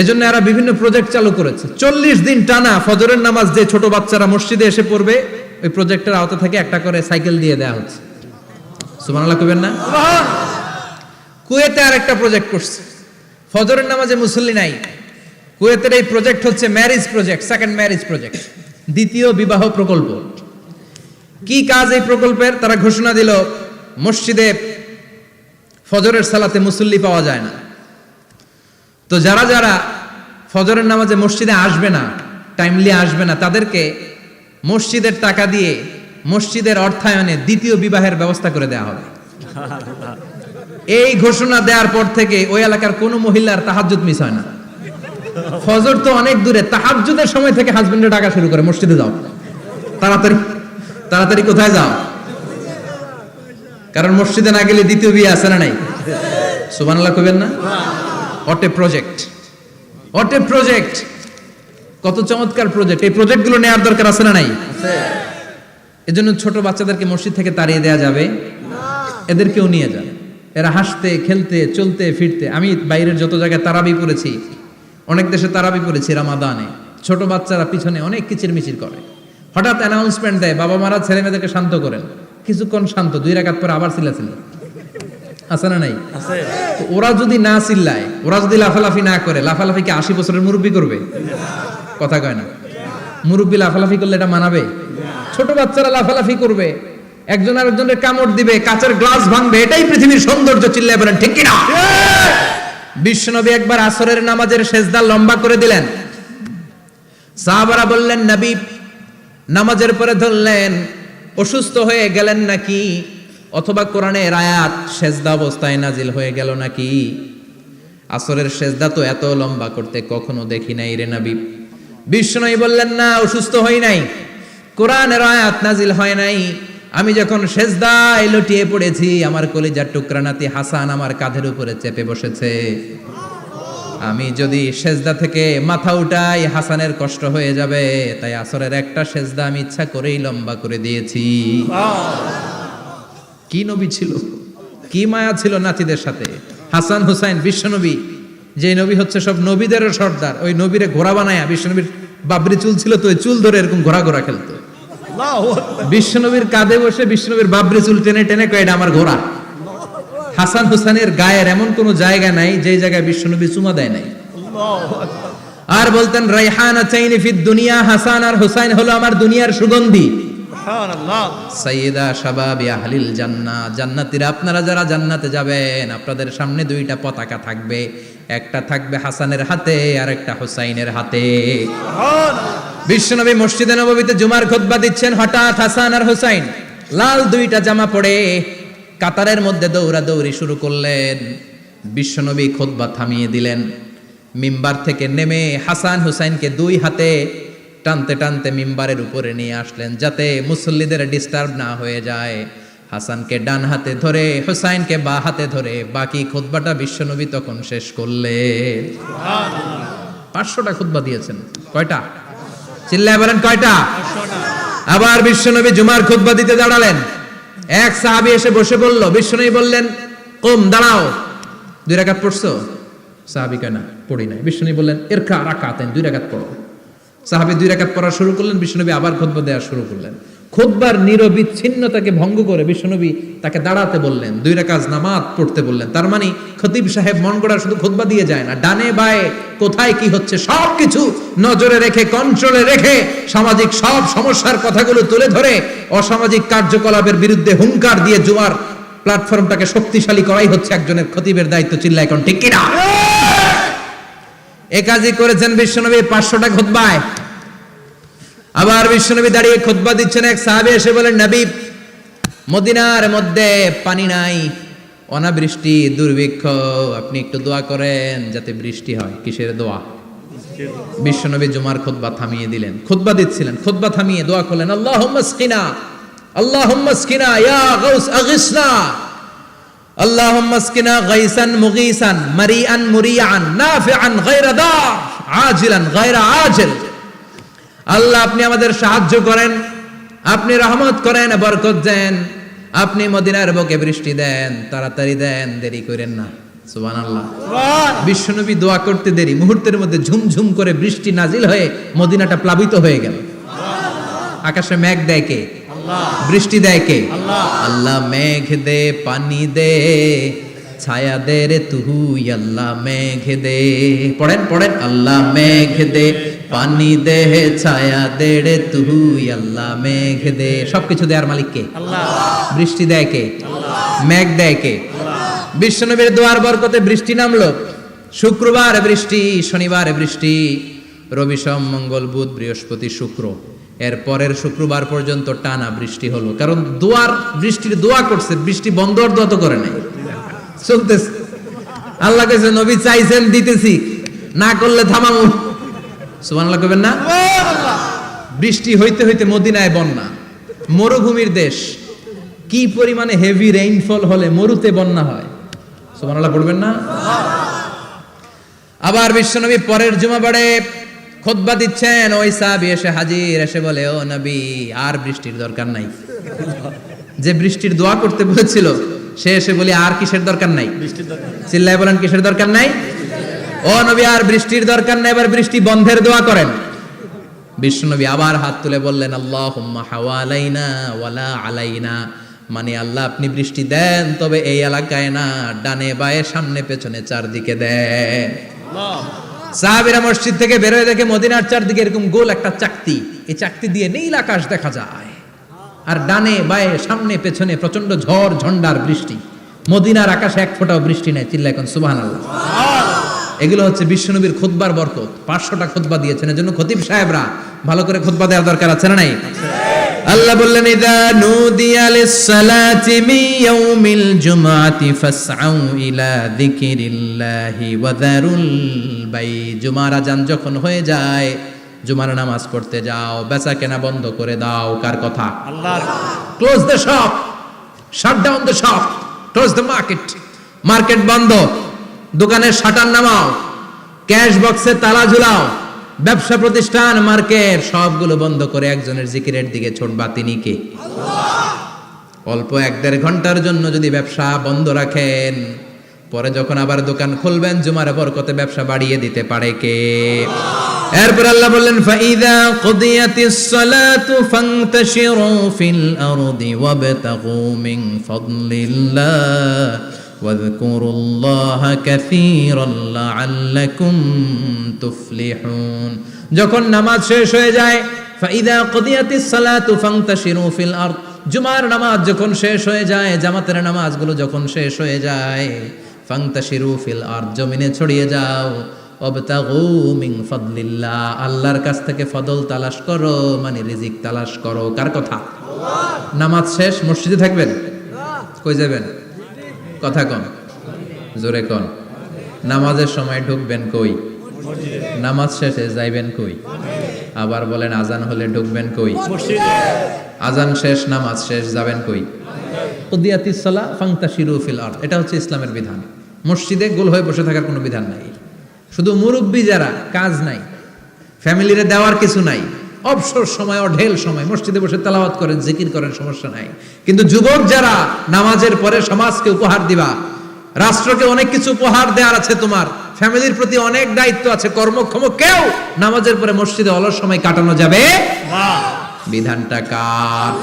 এজন্য এরা বিভিন্ন প্রজেক্ট চালু করেছে। 40 দিন টানা ফজরের নামাজ যে ছোট বাচ্চারা মসজিদে এসে পড়বে ওই প্রজেক্টের আওতা থেকে একটা করে সাইকেল দিয়ে দেওয়া হচ্ছে। সুবহানাল্লাহ কইবেন না? কুয়েতে আরেকটা প্রজেক্ট করছে, ফজরের নামাজে মুসল্লি নাই। কুয়েতের এই প্রজেক্ট হচ্ছে marriage project, second marriage project, দ্বিতীয় বিবাহ প্রকল্প। কি কাজ এই প্রকল্পের? তারা ঘোষণা দিল মসজিদে ফজরের সালাতে মুসল্লি পাওয়া যায় না, তো যারা যারা ফজরের নামাজে মসজিদে আসবে না, টাইমলি আসবে না, তাদেরকে মসজিদের টাকা দিয়ে মসজিদের অর্থায়নে দ্বিতীয় বিবাহের ব্যবস্থা করে দেওয়া হবে। এই ঘোষণা দেওয়ার পর থেকে ওই এলাকার কোনো মহিলার তাহাজ্জুদ মিস হয় না। ফজর তো অনেক দূরে, তাহাজ্জুদের সময় থেকে হাজবেন্ডের ডাকা শুরু করে মসজিদে যাও, তাড়াতাড়ি তাড়াতাড়ি কোথায় যাও, কারণ মসজিদে না গেলে দ্বিতীয় বিয়ে আছে না নাই? সুবহানাল্লাহ কইবেন না? What a project, what a project, কত চমৎকার প্রজেক্ট। এই প্রজেক্টগুলো নেওয়ার দরকার আছে না নাই? এজন্য ছোট বাচ্চাদেরকে মসজিদ থেকে তাড়িয়ে দেওয়া যাবে না, এদেরকেও নিয়ে যান। এরা হাসতে খেলতে চলতে ফিরতে, আমি বাইরের যত জায়গায় তারাবি পড়েছি, অনেক দেশে তারাবি পড়েছি রামাদানে, ছোট বাচ্চারা পিছনে অনেক কিচির মিচির করে, হঠাৎ অ্যানাউন্সমেন্ট দেয় বাবা মারা ছেলে মেয়েদেরকে শান্ত করেন, কিছুক্ষণ শান্ত, 2 রাকাত পরে আবার চিল্লাচিল্লি, আছে না নাই? ওরা যদি না চিল্লায়, ওরা যদি লাফালাফি না করে, লাফালাফি কি 80 বছরের মুরব্বি করবে? কথা কয় না। মুরব্বি লাফালাফি করলে এটা মানাবে? ছোট বাচ্চারা লাফালাফি করবে, একজন আরেকজনের কামড় দিবে, কাঁচের গ্লাস ভাঙবে, এটাই পৃথিবীর সৌন্দর্য। চিল্লায় বলেন ঠিক কিনা? বিশ্বনবী একবার আসরের নামাজের সেজদা লম্বা করে দিলেন, সাহাবারা বললেন নবী নামাজের পরে ধরলেন অসুস্থ হয়ে গেলেন নাকি, অথবা কোরআনের আয়াত সেজদা অবস্থায় নাজিল হয়ে গেল নাকি? আসরের সেজদা তো এত লম্বা করতে কখনো দেখি নাই রে নবী। বিশ্বনবী বললেন না, অসুস্থ হই নাই, কোরআনের আয়াত নাজিল হয় নাই, আমি যখন সেজদায় লুটিয়ে পড়েছি আমার কলিজার টুকরা নাতি হাসান আমার কাঁধের উপরে চেপে বসেছে। আমি যদি সেজদা থেকে মাথা উঠাই হাসানের কষ্ট হয়ে যাবে, তাই আসরের একটা সেজদা আমি ইচ্ছা করেই লম্বা করে দিয়েছি। কি নবী ছিল, কি মায়া ছিল নাতিদের সাথে। হাসান হুসাইন বিশ্বনবী, যে নবী হচ্ছে সব নবীদেরও সর্দার, ওই নবীরে ঘোড়া বানায়া, বিশ্বনবীর বাবরি চুল ছিল তো ওই চুল ধরে এরকম ঘোড়া ঘোড়া খেলতো। বিশ্বনবীর কাঁধে বসে বিশ্বনবীর বাবরি চুল টেনে টেনে কয় এটা আমার ঘোড়া। হাসান হুসাইনের গায়ের এমন কোন জায়গা নাই যে জায়গায় বিশ্বনবী চুমা দেয় নাই। আর বলতেন রাইহানাতাইনি ফিদ দুনিয়া, হাসান আর হুসাইন হলো আমার দুনিয়ার সুগন্ধি। সুবহানাল্লাহ। সাইয়্যিদা শাবাবি আহলিল জান্নাহ, জান্নাতীরা আপনারা যারা জান্নাতে যাবেন আপনাদের সামনে দুইটা পতাকা থাকবে, একটা থাকবে হাসানের হাতে আর একটা হুসাইনের হাতে। বিশ্বনবী মসজিদে নববীতে জুমার খুতবা দিচ্ছেন, হঠাৎ হাসান আর হুসাইন লাল দুইটা জামা পরে কাতারের মধ্যে দৌড়াদৌড়ি শুরু করলেন। বিশ্বনবী খুতবা থামিয়ে দিলেন, মিম্বার থেকে নেমে হাসান হুসাইনকে দুই হাতে টানতে টানতে মিম্বারের উপরে নিয়ে আসলেন যাতে মুসল্লিদের ডিস্টার্ব না হয়ে যায়। হাসানকে ডান হাতে ধরে হুসাইনকে বা হাতে ধরে বাকি খুতবাটা বিশ্বনবী তখন শেষ করলেন। 500টা খুতবা দিয়েছেন। কয়টা? চিল্লায় বলেন কয়টা? আবার বিশ্বনবী জুমার খুতবা দিতে দাঁড়ালেন। এক সাহাবী এসে বসে বলল, বিশ্বনবী বললেন কম, দাঁড়াও। 2 রাকাত পড়ছো? সাহাবী কয় না, পড়ি নাই। বিশ্বনবী বললেন ইরকা রাকাতাইন, 2 রাকাত পড়ো। সাহাবী 2 রাকাত পড়া শুরু করলেন, বিশ্বনবী আবার খুতবা দেওয়া শুরু করলেন। খুতবার নিরবিচ্ছিন্নতাকে ভঙ্গ করে বিশ্বনবী তাকে দাঁড়াতে বললেন, 2 রাকাত নামাজ পড়তে বললেন। তার মানে খতিব সাহেব মন গড়া শুধু খুতবা দিয়ে যায় না, ডানে বায়ে কোথায় কি হচ্ছে সবকিছু নজরে রেখে, কন্ট্রোলে রেখে সামাজিক সব সমস্যার কথাগুলো তুলে ধরে অসামাজিক কার্যকলাপের বিরুদ্ধে হুঙ্কার দিয়ে জুমার প্ল্যাটফর্মটাকে শক্তিশালী করাই হচ্ছে একজনের খতিবের দায়িত্ব। চিল্লায় এখন ঠিক কিনা? এ কাজই করেছেন বিশ্বনবী 500টা খুতবায়। আবার বিশ্বনবী দাঁড়িয়ে খুতবা দিচ্ছেন, এক সাহাবী এসে বলেন, নবী মদিনার মধ্যে পানি নাই, অনাবৃষ্টি, দুর্ভিক্ষ, আপনি একটু দোয়া করেন যাতে বৃষ্টি হয়। কিসের দোয়া? বিশ্বনবী জুমার খুতবা থামিয়ে দিলেন, খুতবা দিচ্ছিলেন, খুতবা থামিয়ে দোয়া করলেন, আল্লাহুম্মা আসকিনা, আল্লাহুম্মা আসকিনা ইয়া গাউস আগিসনা, আল্লাহুম্মা আসকিনা গাইসান মুগীসান মারিআন মুরিআন নাফিআন গায়রা দার আজিলান গায়রা আজিল। আল্লাহ আপনি আমাদের সাহায্য করেন, আপনি রহমত করেন, বরকত দেন, আপনি মদিনার বুকে বৃষ্টি দেন, তাড়াতাড়ি দেন, দেরি করেন না। সুবহানাল্লাহ। বিশ্বনবী দোয়া করতে দেরি, মুহূর্তের মধ্যে ঝুমঝুম করে বৃষ্টি নাজিল হয়ে মদিনাটা প্লাবিত হয়ে গেল। আকাশে মেঘ দেয় কে? বৃষ্টি দেয় কে? আল্লাহ মেঘ দে, পানি দে, ছায়া দে রে তুই, আল্লাহ মেঘ দে। পড়েন পড়েন, আল্লাহ মেঘ দে, পানি দে, ছায়া দে রে তুই, আল্লাহ মেঘ দে। সবকিছু দেয়ার মালিক কে? আল্লাহ। বৃষ্টি দেয় কে? আল্লাহ। মেঘ দেয় কে? বিশ্বনবীর দোয়ার বরকতে বৃষ্টি নামলো। শুক্রবার বৃষ্টি, শনিবার বৃষ্টি, রবি সোম মঙ্গল বুধ বৃহস্পতি শুক্র, এর পরের শুক্রবার পর্যন্ত টানা বৃষ্টি হলো। কারণ দোয়ার বৃষ্টির দোয়া করছে, বৃষ্টি বন্ধ আর দোয়া তো করে নাই, চলতেছে। আল্লাহ কাছে নবী চাইছেন, দিতেছি, না করলে থামামু। সুবহানাল্লাহ কইবেন না? বৃষ্টি হইতে হইতে মদিনায় বন্যা, মরুভূমির দেশ, কি পরিমাণে হেভি রেইনফল হলে মরুতে বন্যা হয়। সুবহানাল্লাহ পড়বেন না? আবার বিশ্বনবী পরের জুমাবারে খুতবা দিচ্ছেন, ওই সাহাবী এসে হাজির, এসে বলে, ও নবী আর বৃষ্টির দরকার নাই। যে বৃষ্টির দোয়া করতে বলেছিল সে এসে বলি আর কিসের দরকার নাই? চিল্লায় বলেন কিসের দরকার নাই? ও নবী আর বৃষ্টির দরকার নাই, এবার বৃষ্টি বন্ধের দোয়া করেন। বিশ্বনবী আবার হাত তুলে বললেন, আল্লাহুম্মা হাওয়ালাইনা ওয়ালা আলাইনা, মানে আল্লাহ আপনি বৃষ্টি দেন তবে এই এলাকায় না, ডানে বায়ে সামনে পেছনে চারদিকে দেন। সাহাবীরা মসজিদ থেকে বের হয়ে দেখে মদিনার চারদিকে এরকম গোল একটা চাকতি, এই চাকতি দিয়ে নীল আকাশ দেখা যায়, আর ডানে বায়ে সামনে পেছনে প্রচন্ড ঝড় ঝন্ডার বৃষ্টি। মদিনার আকাশে এক ফোঁটাও বৃষ্টি নাই। চিল্লায় এখন সুবহানাল্লাহ। এগুলো হচ্ছে বিশ্বনবীর খুতবার বরকত। 500টা খুতবা দিয়েছেন, এজন্য খতিব সাহেবরা ভালো করে খুতবা দেওয়ার দরকার আছে না নাই? আল্লাহ বললেন, ইযা নুদিয়া লিস-সালাতি মিন ইয়াউমিল জুমআতি ফাসআউ ইলা যিকিরিল্লাহি ওয়া যারুল বাই। জুমার আযান যখন হয়ে যায়, জুমার নামাজ পড়তে যাও, বেচা কেনা বন্ধ করে দাও। কার কথা? আল্লাহর। Close the shop, shut down the shop, close the market. Market বন্ধ, দোকানের শাটার নামাও, ক্যাশ বক্সে তালা ঝুলাও, ব্যবসা প্রতিষ্ঠান মার্কেট সবগুলো বন্ধ করে একজনের জিকিরের দিকে ছোটবা, তিনি কে? অল্প 1-1.5 ঘন্টার জন্য যদি ব্যবসা বন্ধ রাখেন, পরে যখন আবার দোকান খুলবেন জুমার বরকতে ব্যবসা বাড়িয়ে দিতে পারে কে? এরপর আল্লাহ বললেন ফাইদা কুদিয়াতিস সালাতু ফান্তাশিরু ফিল আরদি ওয়াবতাগু মিন ফাদলিল্লাহ ওয়াযকুরুল্লাহা কাসীরান লাআল্লাকুম তুফলিহুন। যখন নামাজ শেষ হয়ে যায়, ফাইদা কুদিয়াতিস সালাতু ফান্তাশিরু ফিল আরদ, জুমার নামাজ যখন শেষ হয়ে যায়, জামাতের নামাজগুলো যখন শেষ হয়ে যায়, ফান্তাশিরু ফিল আরদ, জমিনে ছড়িয়ে যাও, ওয়াবতাগু মিন ফাদলিল্লাহ, আল্লাহর কাছ থেকে ফদল তালাশ করো, মানে রিজিক তালাশ করো। কার কথা? নামাজ শেষ মসজিদে থাকবেন? কই যাবেন? কথা কন, জোরে কন। নামাজের সময় ঢুকবেন কই? নামাজ শেষে যাইবেন কই? আবার বলেন আজান হলে ঢুকবেন কই? আজান শেষ, নামাজ শেষ, যাবেন কই? কুদিয়াতিস সালাহ ফান্তাশিরু ফিল আরদ, এটা হচ্ছে ইসলামের বিধান। মসজিদে গোল হয়ে বসে থাকার কোনো বিধান নাই। শুধু মুরব্বী যারা, কাজ নাই, ফ্যামিলিরে দেওয়ার কিছু নাই, অবসর সময় অঢেল সময় মসজিদে বসে তেলাওয়াত করেন, জিকির করেন, সমস্যা নাই। কিন্তু যুবক যারা, নামাজের পরে সমাজকে উপহার দিবা, রাষ্ট্রকে অনেক কিছু উপহার দেওয়ার আছে, তোমার ফ্যামিলির প্রতি অনেক দায়িত্ব আছে, কর্মক্ষম কেউ নামাজের পরে মসজিদে অলস সময় কাটানো যাবে? বিধানটা কার?